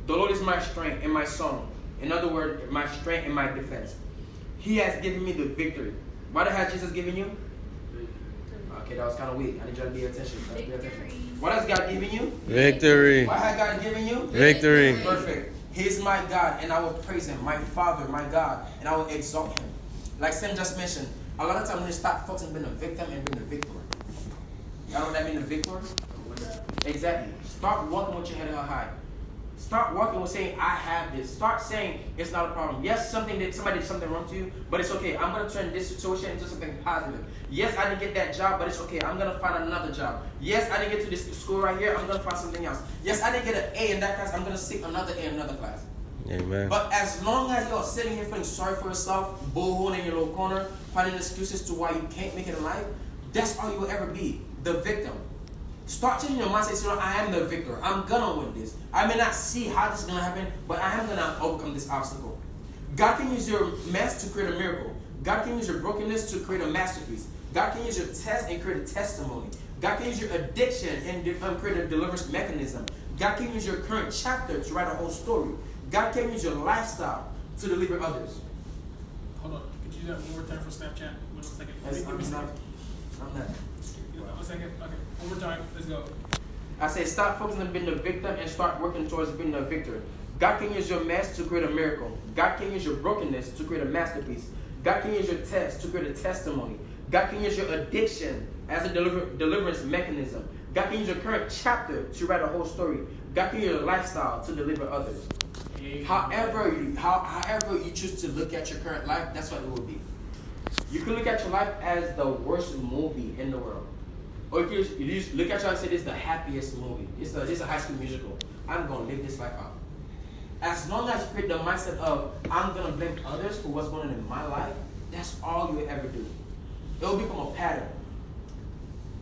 "The Lord is my strength and my song." In other words, my strength and my defense. He has given me the victory. What has Jesus given you? Okay, that was kind of weak. I need you to pay attention. What has God given you? Victory. What has God given you? Victory. Perfect. He is my God, and I will praise Him. My Father, my God, and I will exalt Him. Like Sam just mentioned, a lot of times when you start focusing on being a victim and being a victor. Y'all know what that means, a victor? Exactly. Start walking with your head held high. Start walking with saying, I have this. Start saying, it's not a problem. Yes, somebody did something wrong to you, but it's okay. I'm going to turn this situation into something positive. Yes, I didn't get that job, but it's okay. I'm going to find another job. Yes, I didn't get to this school right here. I'm going to find something else. Yes, I didn't get an A in that class. I'm going to seek another A in another class. Amen. But as long as you're sitting here feeling sorry for yourself, boo-hooing in your little corner, finding excuses to why you can't make it in life, that's all you will ever be, the victim. Start changing your mindset. Say, I am the victor. I'm gonna win this. I may not see how this is gonna happen, but I am gonna overcome this obstacle. God can use your mess to create a miracle. God can use your brokenness to create a masterpiece. God can use your test and create a testimony. God can use your addiction and create a deliverance mechanism. God can use your current chapter to write a whole story. God can use your lifestyle to deliver others. Hold on. Could you do that one more time for Snapchat? 1 second. I'm not. One second. Okay. One more time. Let's go. I say stop focusing on being the victim and start working towards being the victor. God can use your mess to create a miracle. God can use your brokenness to create a masterpiece. God can use your test to create a testimony. God can use your addiction as a deliverance mechanism. God can use your current chapter to write a whole story. God can use your lifestyle to deliver others. However you choose to look at your current life, that's what it will be. You can look at your life as the worst movie in the world. Or you just look at your life and say, this is the happiest movie. This is a High School Musical. I'm going to live this life out. As long as you create the mindset of, I'm going to blame others for what's going on in my life, that's all you will ever do. It will become a pattern.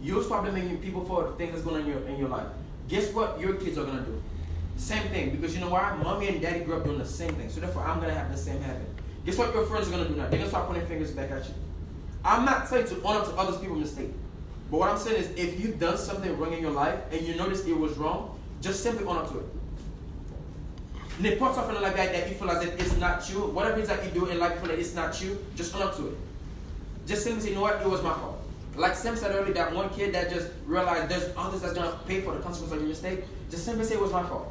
You'll start blaming people for the things that's going on in your life. Guess what your kids are going to do? Same thing. Because you know why? Mommy and daddy grew up doing the same thing. So therefore, I'm going to have the same habit. Guess what your friends are going to do now? They're going to start pointing fingers back at you. I'm not saying to own up to other people's mistakes. But what I'm saying is, if you've done something wrong in your life and you notice it was wrong, just simply own up to it. And if put something like that you feel as if it's not you, whatever it is that you do in life you feel like it's not you, just own up to it. Just simply say, you know what, it was my fault. Like Sam said earlier, that one kid that just realized there's others that's going to pay for the consequences of your mistake, just simply say it was my fault.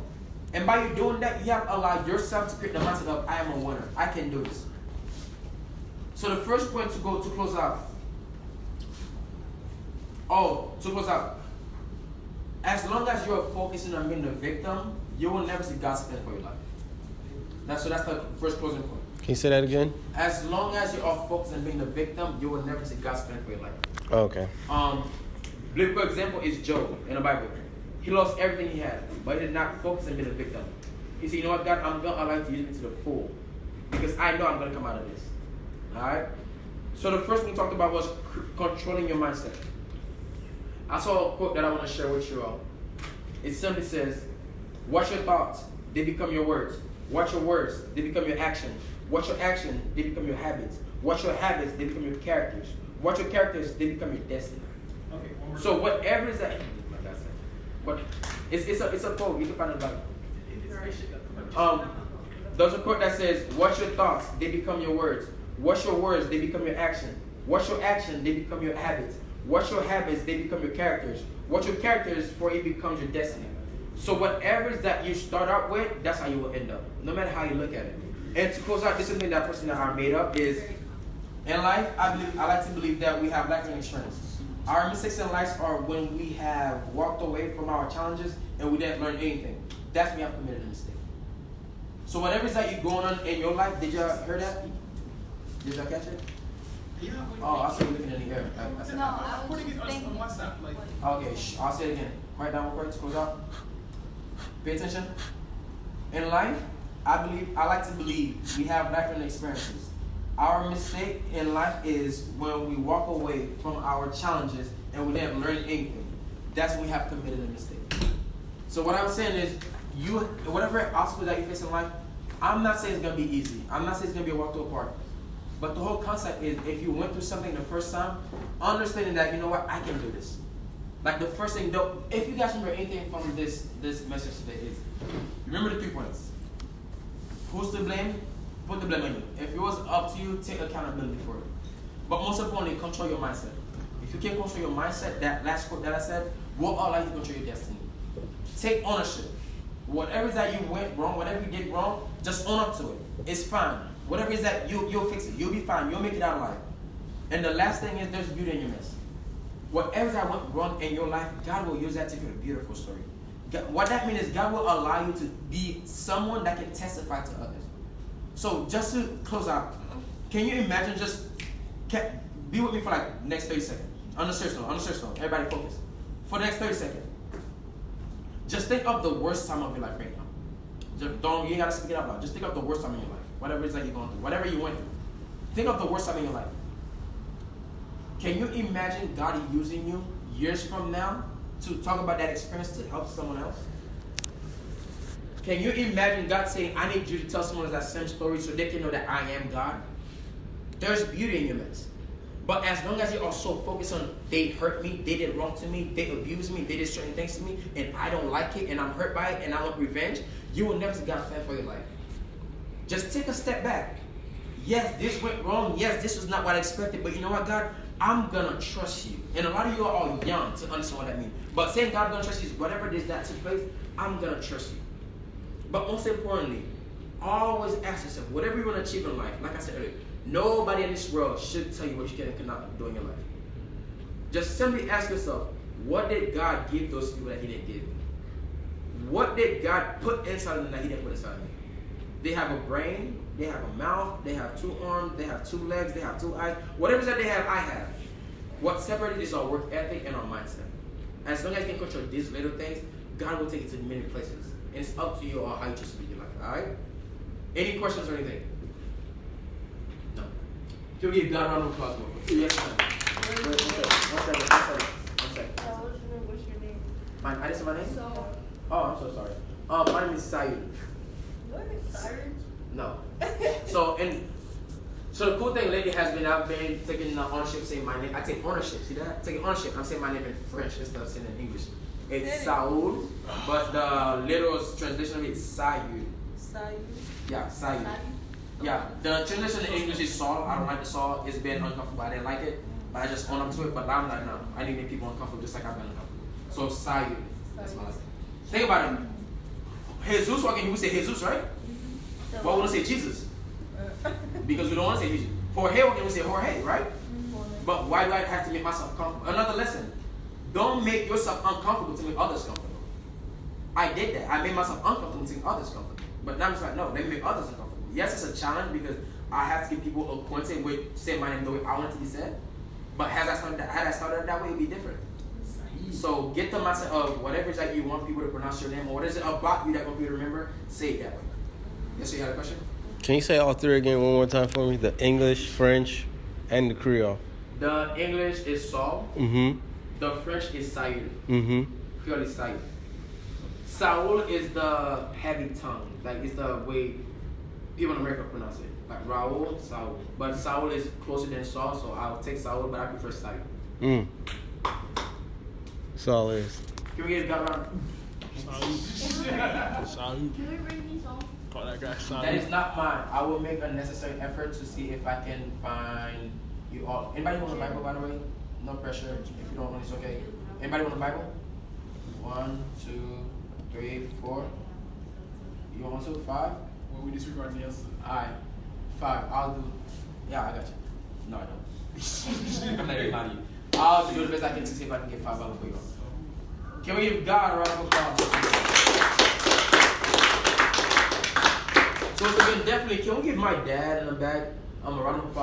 And by you doing that, you have allowed yourself to create the mindset of, I am a winner. I can do this. So the first point to close out. As long as you're focusing on being the victim, you will never see God's plan for your life. That's the first closing point. Can you say that again? As long as you are focused on being the victim, you will never see God's plan for your life. Okay. Biblical example is Job in the Bible. He lost everything he had, but he did not focus on being a victim. He said, you know what, God, I'm going to allow you to use me to the full, because I know I'm going to come out of this. Alright? So the first thing we talked about was controlling your mindset. I saw a quote that I want to share with you all. It simply says, watch your thoughts, they become your words. Watch your words, they become your action. Watch your action, they become your habits. Watch your habits, they become your characters. Watch your characters, they become your destiny. Okay, one more So whatever is that, like I said, but it's a quote, you can find it in the Bible. There's a quote that says, watch your thoughts, they become your words. Watch your words, they become your action. Watch your action, they become your habits. Watch your habits, they become your characters. Watch your characters, for it becomes your destiny. So whatever is that you start out with, that's how you will end up, no matter how you look at it. And to close out, this is something that person that I made up is, in life, I like to believe that we have life experiences. Our mistakes in life are when we have walked away from our challenges and we didn't learn anything. That's when we have committed a mistake. So whatever is that you're going on in your life, did y'all hear that? Did y'all catch it? Yeah. Oh, I saw you looking in the air. I said, No, I I'm was putting it just on thinking. WhatsApp. Like, okay, I'll say it again. Quiet down real quick to close out. Pay attention. In life, I like to believe we have life and experiences. Our mistake in life is when we walk away from our challenges and we didn't learn anything. That's when we have committed a mistake. So what I'm saying is, whatever obstacle that you face in life, I'm not saying it's gonna be easy. I'm not saying it's gonna be a walk to a park. But the whole concept is, if you went through something the first time, understanding that, you know what, I can do this. Like the first thing, though, if you guys remember anything from this message today is, remember the 3 points. Who's to blame? Put the blame on you. If it was up to you, take accountability for it. But most importantly, control your mindset. If you can't control your mindset, that last quote that I said will allow you to control your destiny. Take ownership. Whatever is that you went wrong, whatever you did wrong, just own up to it. It's fine. Whatever is that, you'll fix it. You'll be fine. You'll make it out alive. And the last thing is, there's beauty in your mess. Whatever that went wrong in your life, God will use that to create a beautiful story. What that means is God will allow you to be someone that can testify to others. So just to close out, can you imagine be with me for like next 30 seconds. On the search note, everybody focus. For the next 30 seconds. Just think of the worst time of your life right now. You ain't gotta speak it out loud. Just think of the worst time in your life. Whatever it is that you're going through. Whatever you went through. Think of the worst time in your life. Can you imagine God using you years from now to talk about that experience to help someone else? Can you imagine God saying, I need you to tell someone that same story so they can know that I am God? There's beauty in your mess. But as long as you are so focused on, they hurt me, they did wrong to me, they abused me, they did certain things to me, and I don't like it, and I'm hurt by it, and I want revenge, you will never see God's plan for your life. Just take a step back. Yes, this went wrong. Yes, this was not what I expected. But you know what, God? I'm going to trust you. And a lot of you are all young to understand what that means. But saying God, I'm going to trust you, whatever it is that took place, I'm going to trust you. But most importantly, always ask yourself, whatever you want to achieve in life, like I said earlier, nobody in this world should tell you what you can and cannot do in your life. Just simply ask yourself, what did God give those people that he didn't give me? What did God put inside of them that he didn't put inside of me? They have a brain, they have a mouth, they have 2 arms, they have 2 legs, they have 2 eyes. Whatever that they have, I have. What separated is our work ethic and our mindset. As long as you can control these little things, God will take you to many places. And it's up to you on how you choose to live your life. Alright? Any questions or anything? No. Can we give God a round of applause? Yes, ma'am. One second. What's your name? I didn't say my name? So, Oh, I'm so sorry. My name is Saül. what? Cyrus? No. So the cool thing lately has been I've been taking ownership, saying my name. I take ownership. See that? Taking ownership. I'm saying my name in French instead of saying it in English. It's Saül, but the literal translation of it is Saül. Saül? Yeah, Saül. Yeah, the translation in English is Saul. I don't like the Saul. It's been uncomfortable. I didn't like it, but I just own up to it. But I'm not now. I didn't make people uncomfortable just like I've been uncomfortable. So Saül. That's my last name. Think about it. Jesus walking, he would say Jesus, right? Why wouldn't say Jesus? Because we don't want to say Jesus. Jorge walking, we say Jorge, right? But why do I have to make myself comfortable? Another lesson. Don't make yourself uncomfortable to make others comfortable. I did that. I made myself uncomfortable to make others comfortable. But now I'm just like, no, let me make others uncomfortable. Yes, it's a challenge because I have to get people acquainted with saying my name the way I want it to be said. But had I started that way, it'd be different. So get the mindset of whatever it's like you want people to pronounce your name, or what is it about you that want people to remember, say it that way. Yes, so you had a question? Can you say all three again one more time for me? The English, French, and the Creole. The English is Saul. Mm-hmm. The French is Saül. Mm-hmm. Creole is Saül. Saul is the heavy tongue. Like, it's the way people in America pronounce it. Like Raul, Saul. But Saul is closer than Saul, so I'll take Saul, but I prefer Saül. Mm. That's all it is. Can we get God around? Saül. Can we bring these all? Call that guy Saül. That is not mine. I will make a necessary effort to see if I can find you all. Anybody want a Bible, by the way? No pressure. If you don't want, it's okay. Anybody want a Bible? 1, 2, 3, 4. You want 1, 2, 5? Well, we disregard the answer. Alright. 5. I'll do. Yeah, I got you. No, I don't. I'm not even mad at you. I'll do the best I can to see if I can get $5 for you. Can we give God a round of applause? So again, definitely, can we give my dad in the back a round of applause?